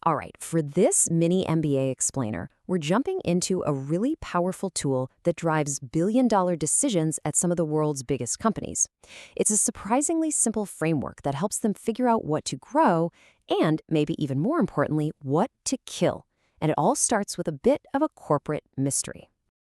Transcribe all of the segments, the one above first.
All right, for this mini MBA explainer, we're jumping into a really powerful tool that drives billion-dollar decisions at some of the world's biggest companies. It's a surprisingly simple framework that helps them figure out what to grow and, maybe even more importantly, what to kill. And it all starts with a bit of a corporate mystery.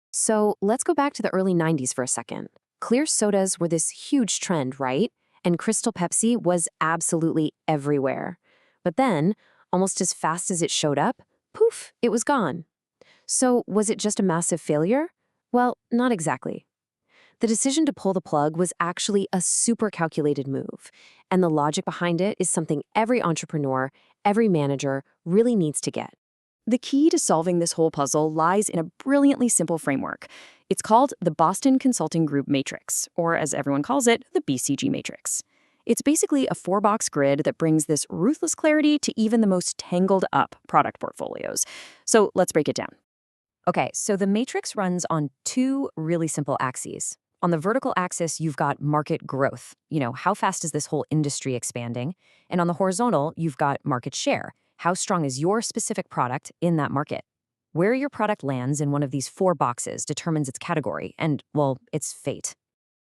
So let's go back to the early 90s for a second. Clear sodas were this huge trend, right? And Crystal Pepsi was absolutely everywhere. But then, almost as fast as it showed up, poof, it was gone. So was it just a massive failure? Well, not exactly. The decision to pull the plug was actually a super calculated move, and the logic behind it is something every entrepreneur, every manager really needs to get. The key to solving this whole puzzle lies in a brilliantly simple framework. It's called the Boston Consulting Group Matrix, or as everyone calls it, the BCG Matrix. It's basically a 4-box grid that brings this ruthless clarity to even the most tangled up product portfolios. So let's break it down. Okay, so the matrix runs on two really simple axes. On the vertical axis, you've got market growth. How fast is this whole industry expanding? And on the horizontal, you've got market share. How strong is your specific product in that market? Where your product lands in one of these 4 boxes determines its category and, well, its fate.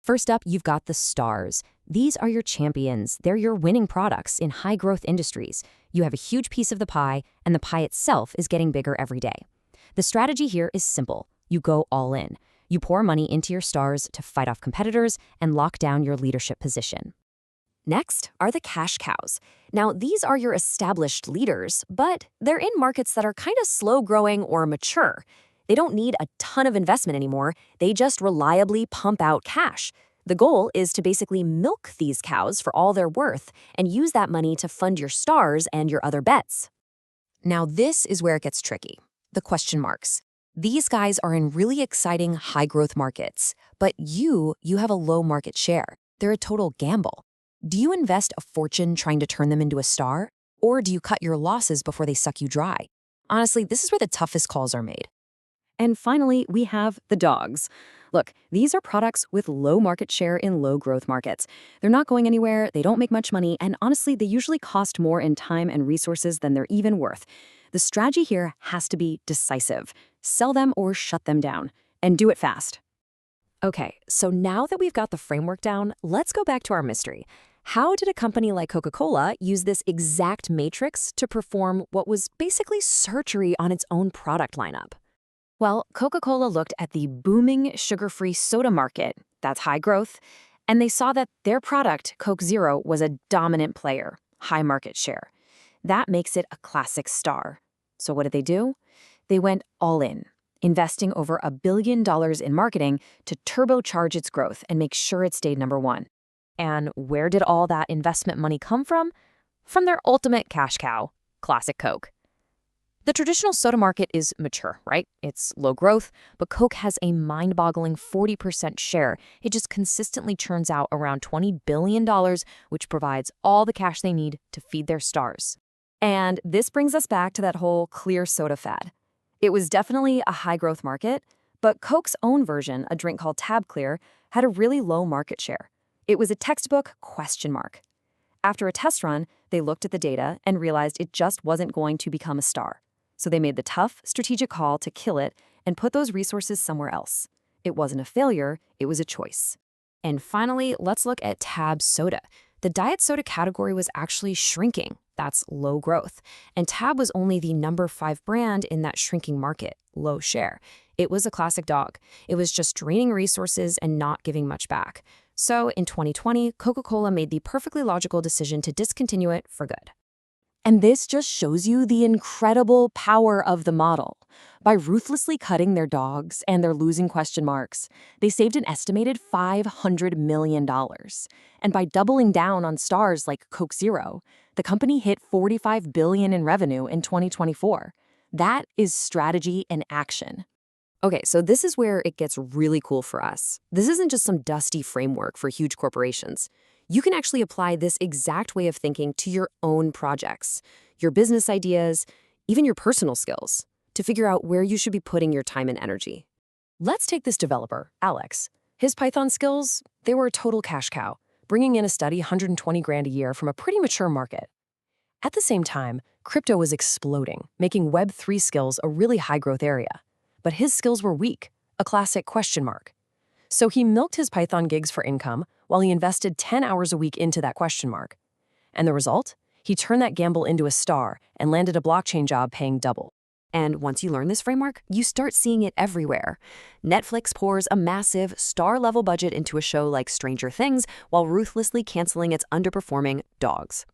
First up, you've got the stars. These are your champions. They're your winning products in high-growth industries. You have a huge piece of the pie, and the pie itself is getting bigger every day. The strategy here is simple. You go all in. You pour money into your stars to fight off competitors and lock down your leadership position. Next are the cash cows. Now, these are your established leaders, but they're in markets that are kind of slow-growing or mature. They don't need a ton of investment anymore. They just reliably pump out cash. The goal is to basically milk these cows for all they're worth and use that money to fund your stars and your other bets. Now, this is where it gets tricky. The question marks. These guys are in really exciting high-growth markets, but you have a low market share. They're a total gamble. Do you invest a fortune trying to turn them into a star? Or do you cut your losses before they suck you dry? Honestly, this is where the toughest calls are made. And finally, we have the dogs. Look, these are products with low market share in low-growth markets. They're not going anywhere, they don't make much money, and honestly, they usually cost more in time and resources than they're even worth. The strategy here has to be decisive. Sell them or shut them down, and do it fast. Okay, so now that we've got the framework down, let's go back to our mystery. How did a company like Coca-Cola use this exact matrix to perform what was basically surgery on its own product lineup? Well, Coca-Cola looked at the booming sugar-free soda market, that's high growth, and they saw that their product, Coke Zero, was a dominant player, high market share. That makes it a classic star. So what did they do? They went all in, investing over $1 billion in marketing to turbocharge its growth and make sure it stayed number one. And where did all that investment money come from? From their ultimate cash cow, classic Coke. The traditional soda market is mature, right? It's low growth, but Coke has a mind-boggling 40% share. It just consistently churns out around $20 billion, which provides all the cash they need to feed their stars. And this brings us back to that whole clear soda fad. It was definitely a high-growth market, but Coke's own version, a drink called Tab Clear, had a really low market share. It was a textbook question mark. After a test run, they looked at the data and realized it just wasn't going to become a star. So they made the tough, strategic call to kill it and put those resources somewhere else. It wasn't a failure, it was a choice. And finally, let's look at Tab Soda. The diet soda category was actually shrinking. That's low growth. And Tab was only the number 5 brand in that shrinking market, low share. It was a classic dog. It was just draining resources and not giving much back. So in 2020, Coca-Cola made the perfectly logical decision to discontinue it for good. And this just shows you the incredible power of the model. By ruthlessly cutting their dogs and their losing question marks, they saved an estimated $500 million. And by doubling down on stars like Coke Zero, the company hit $45 billion in revenue in 2024. That is strategy in action. Okay, so this is where it gets really cool for us. This isn't just some dusty framework for huge corporations. You can actually apply this exact way of thinking to your own projects, your business ideas, even your personal skills, to figure out where you should be putting your time and energy. Let's take this developer, Alex. His Python skills, they were a total cash cow, bringing in a steady 120 grand a year from a pretty mature market. At the same time, Crypto was exploding, making Web3 skills a really high-growth area. But his skills were weak, a classic question mark. So he milked his Python gigs for income while he invested 10 hours a week into that question mark. And the result? He turned that gamble into a star and landed a blockchain job paying double. And once you learn this framework, you start seeing it everywhere. Netflix pours a massive, star-level budget into a show like Stranger Things while ruthlessly canceling its underperforming dogs.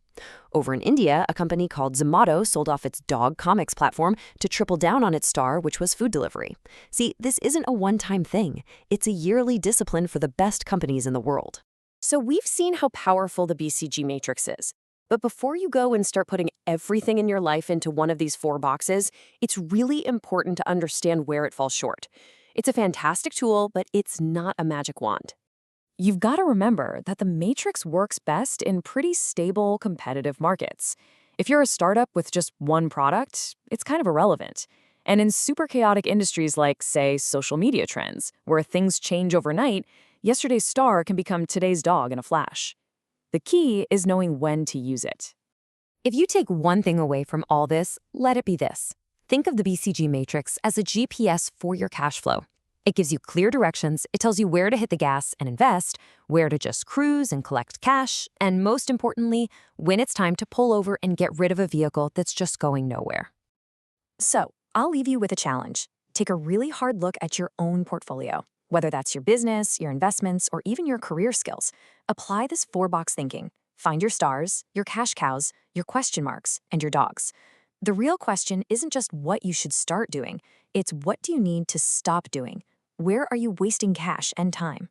Over in India, a company called Zomato sold off its dog comics platform to triple down on its star, which was food delivery. See, this isn't a one-time thing. It's a yearly discipline for the best companies in the world. So we've seen how powerful the BCG Matrix is. But before you go and start putting everything in your life into one of these 4 boxes, it's really important to understand where it falls short. It's a fantastic tool, but it's not a magic wand. You've got to remember that the Matrix works best in pretty stable, competitive markets. If you're a startup with just one product, it's kind of irrelevant. And in super chaotic industries like, say, social media trends, where things change overnight, yesterday's star can become today's dog in a flash. The key is knowing when to use it. If you take one thing away from all this, let it be this. Think of the BCG Matrix as a GPS for your cash flow. It gives you clear directions, it tells you where to hit the gas and invest, where to just cruise and collect cash, and most importantly, when it's time to pull over and get rid of a vehicle that's just going nowhere. So, I'll leave you with a challenge. Take a really hard look at your own portfolio, whether that's your business, your investments, or even your career skills. Apply this 4-box thinking. Find your stars, your cash cows, your question marks, and your dogs. The real question isn't just what you should start doing, it's what do you need to stop doing? Where are you wasting cash and time?